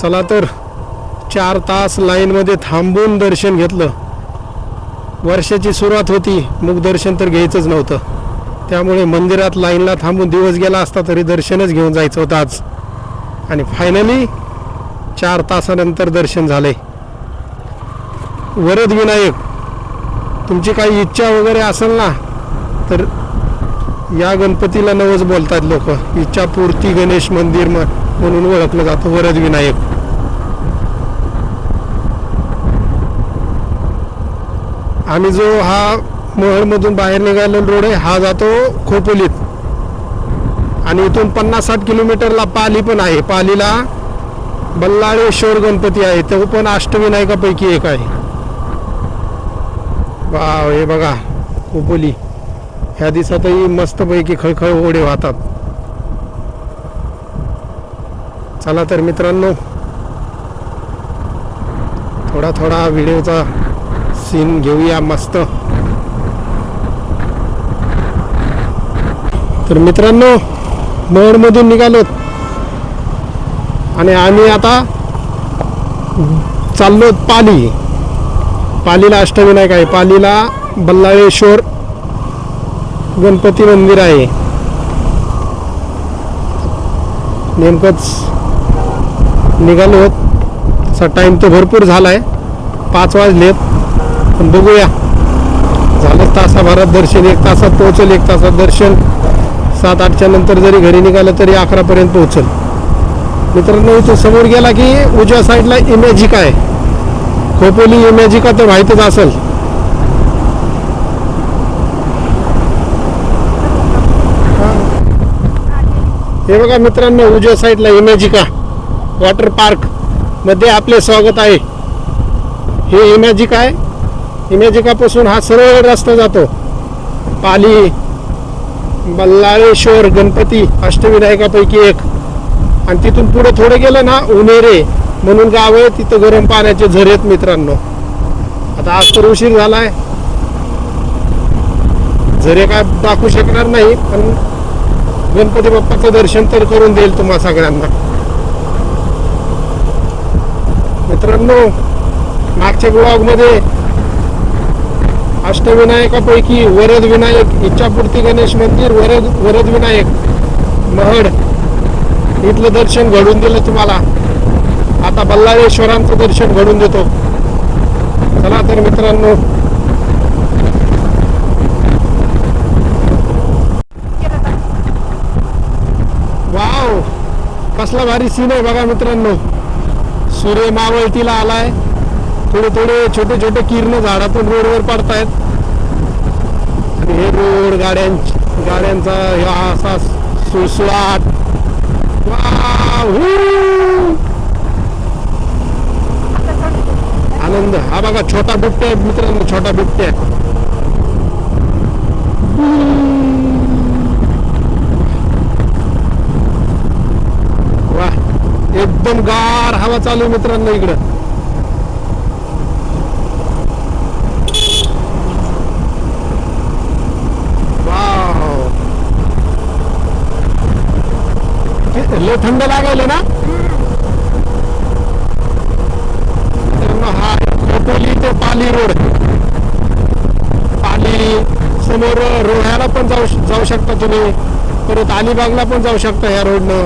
चला तर 4 तास लाईनमध्ये थांबून दर्शन घेतलं. वर्षाची सुरुवात होती, मुख दर्शन तर घ्यायचंच नव्हतं, त्यामुळे मंदिरात लाईनला थांबून दिवस गेला असता तरी दर्शनच घेऊन जायचं होतं आज. आणि फायनली 4 तासानंतर दर्शन झालंय. वरद विनायक, तुमची काही इच्छा वगैरे असेल ना तर या गणपतीला नवस बोलतात लोक. इच्छापूर्ती गणेश मंदिर म्हणून ओळखलं जातं वरद विनायक. आम्ही जो हा महडमधून बाहेर निघालेला रोड आहे हा जातो खोपोलीत, आणि इथून 50-60 किलोमीटरला पाली पण आहे. पालीला बल्लाळेश्वर गणपती आहे, तो पण अष्टविनायकापैकी एक आहे. वाव, हे बघा खोपोली. ह्या दिवसातही मस्तपैकी खळखळ ओढे वाहतात. चला तर मित्रांनो, थोडा थोडा व्हिडिओचा सीन घेऊया मस्त. तर मित्रांनो, महडमधून निघालोत आणि आम्ही आता चाललो पाली. पालीला अष्टविनायक आहे, पालीला बल्लाळेश्वर गणपती मंदिर आहे. नेमकंच निघालो आहोत. असा टाइम तर भरपूर झालाय, 5 वाजलेत, पण बघूया. झालं तासाभरात दर्शन, 1 तासात पोहोचल. 1 तासात दर्शन, 7-8च्या नंतर जरी घरी निघालं तरी 11पर्यंत पोहोचल. मित्रांनो, इथून समोर गेला की उजव्या साईडला इमॅजिका आहे. खोपोली इमॅजिका तर माहीतच असेल. हे बघा मित्रांनो, उजव्या साईडला इमॅजिका वॉटर पार्क मध्ये आपले स्वागत आहे. हे इमॅजिका आहे. इमॅजिकापासून हा सरळ रस्ता जातो पाली बल्लाळेश्वर गणपती अष्टविनायकापैकी एक. आणि तिथून पुढे थोडं गेलं ना, उनेरे म्हणून गाव आहे, तिथं गरम पाण्याचे झरे आहेत मित्रांनो. आता आज तर उशीर झालाय, झरे काय दाखवू शकणार नाही, पण गणपती बाप्पाचं दर्शन तर करून देईल तुम्हा सगळ्यांना. मित्रांनो, मागच्या ब्लॉग मध्ये अष्टविनायकापैकी वरद विनायक, इच्छापूर्ती गणेश मंदिर, वरद विनायक महड इथलं दर्शन घडून दिलं तुम्हाला. आता बल्लाळेश्वरांचं दर्शन घडून देतो. चला तर मित्रांनो, वाव, कसला भारी सीन आहे बघा मित्रांनो. सूर्य मावळतीला आलाय, थोडे थोडे छोटे छोटे किरण झाडातून रोडवर पडतायत. आणि हे रोड गाड्यांचा असा सुळसुळाट. आनंद. हा बघा छोटा बिबट्या आहे मित्रांनो, छोटा बिबट्या. वा, एकदम गार हवा चालू मित्रांनो इकडं. लय थंड लागायला ना. हा खोपोली ते पाली रोड. पाली समोर रोह्याला पण जाऊ शकता तुम्ही, परत अलिबागला पण जाऊ शकता ह्या रोडनं.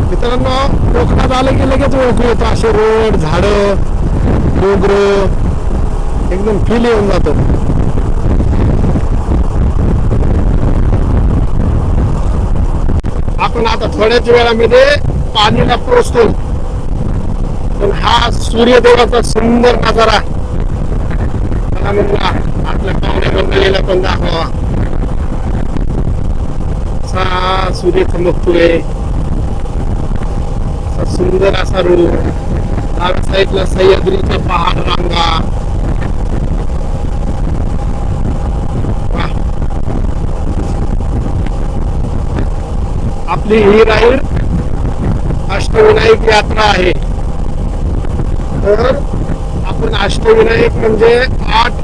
मित्रांनो, कोकणात आलं की लगेच ओळखू येतो असे रोड, झाडं, डोंगर, एकदम फील येऊन जातो. आपण आता थोड्याच वेळामध्ये पालीला पोहोचतो. पण हा सूर्यदेवाचा सुंदर नजारा मला म्हणला आपल्या पाहुण्या मंडळीला पण दाखवा. असा सूर्य चमकतोय, असा सुंदर असा रूप. डाव्या साईडला सह्याद्रीच्या पहाड रांगा. आपली ही राईड अष्टविनायक यात्रा आहे. तर आपण अष्टविनायक म्हणजे 8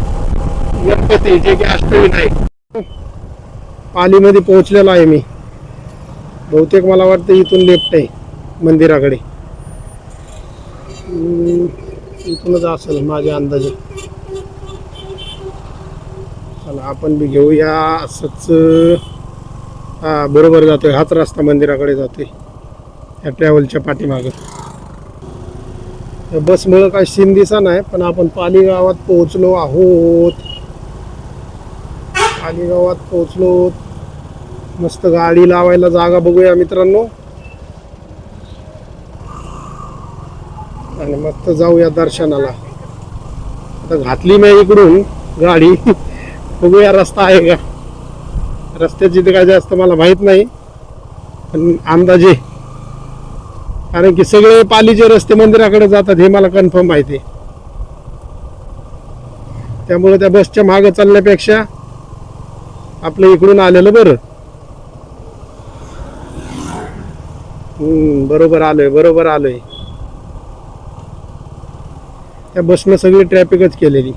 गणपती जे की अष्टविनायक पालीमध्ये पोहोचलेलो आहे मी. बहुतेक मला वाटतं इथून लेफ्ट आहे मंदिराकडे. इथूनच असेल माझ्या अंदाजे. चला आपण बी घेऊया असंच. हा बरोबर जातोय, हाच रस्ता मंदिराकडे जातोय या ट्रॅव्हलच्या पाठीमागं. बसमुळं काय सीन दिसा नाही, पण आपण पाली गावात पोहोचलो आहोत. पाली गावात पोहोचलो. मस्त गाडी लावायला जागा बघूया मित्रांनो आणि मस्त जाऊया दर्शनाला. आता घातली मी इकडून गाडी. बघूया रस्ता आहे का. रस्त्याची तर काय जास्त मला माहित नाही, पण अंदाजे, कारण की सगळे पालीचे रस्ते मंदिराकडे जातात हे मला कन्फर्म माहिती आहे. त्यामुळे त्या बसच्या मागे चालण्यापेक्षा आपलं इकडून आलेलं बरं. बरोबर आलोय. त्या बसनं सगळी ट्रॅफिकच केलेली.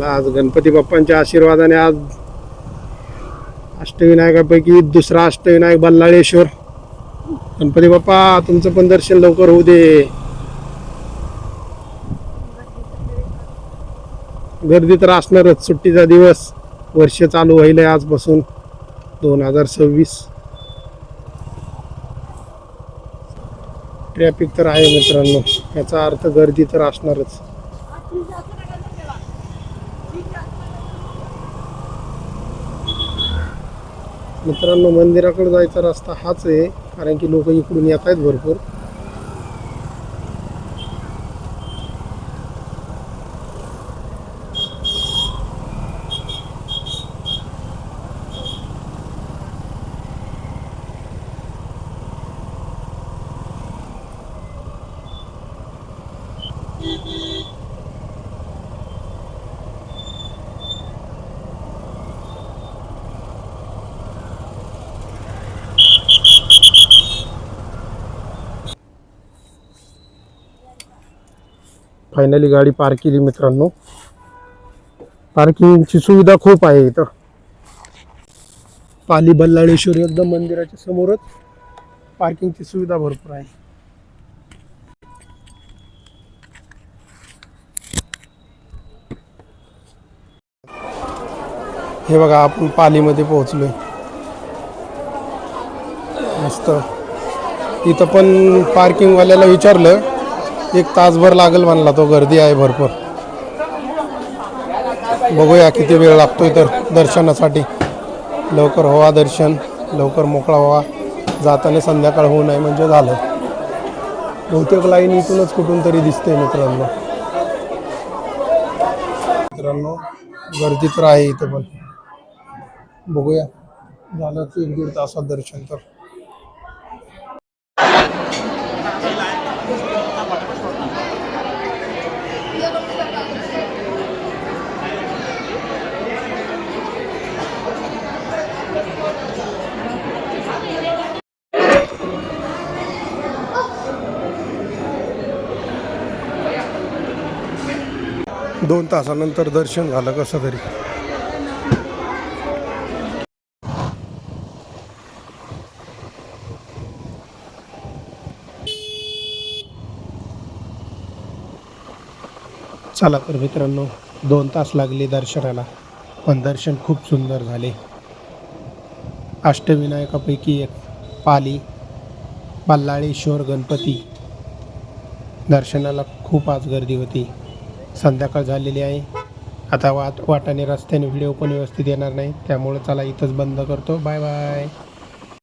आज गणपती बाप्पांच्या आशीर्वादाने आज अष्टविनायकापैकी दुसरा अष्टविनायक बल्लाळेश्वर. गणपती बाप्पा तुमचं पण दर्शन लवकर होऊ दे. गर्दी तर असणारच. सुट्टीचा दिवस, वर्ष चालू व्हायलंय आजपासून 2026. ट्रॅफिक तर आहे मित्रांनो, याचा अर्थ गर्दी तर असणारच. मित्रांनो मंदिराकडे जायचा रस्ता हाच आहे, कारण की लोक इकडून येत आहेत भरपूर. फायनली गाडी पार्क केली मित्रांनो. पार्किंगची सुविधा खूप आहे इथं. पाली बल्लाळेश्वर एकदम मंदिराच्या समोरच पार्किंगची सुविधा भरपूर आहे. हे बघा आपण पालीमध्ये पोहोचलोय. मस्त. इथं पण पार्किंगवाल्याला विचारलं, 1 तासभर लागेल म्हणला तो. गर्दी आहे भरपूर. बघूया किती वेळ लागतोय तर दर्शनासाठी. लवकर व्हावा दर्शन, लवकर मोकळा व्हावा. जाताना संध्याकाळ होऊ नये म्हणजे झालं. बहुतेक लाईन इथूनच कुठून तरी दिसते मित्रांनो. गर्दी तर आहे इथं पण. बघूया झालंच 1-1.5 तासात दर्शन तर. दोन तासानंतर दर्शन झालं कसं तरी. चला तर मित्रांनो 2 तास लागले दर्शनाला, पण दर्शन खूप सुंदर झाले. अष्टविनायकापैकी एक पाली बल्लाळेश्वर गणपती दर्शनाला खूप आज गर्दी होती. संध्याकाळ झालेली आहे. आता वाटाने रस्त्याने व्हिडिओ पण व्यवस्थित येणार नाही, त्यामुळे चला इथंच बंद करतो. Bye bye.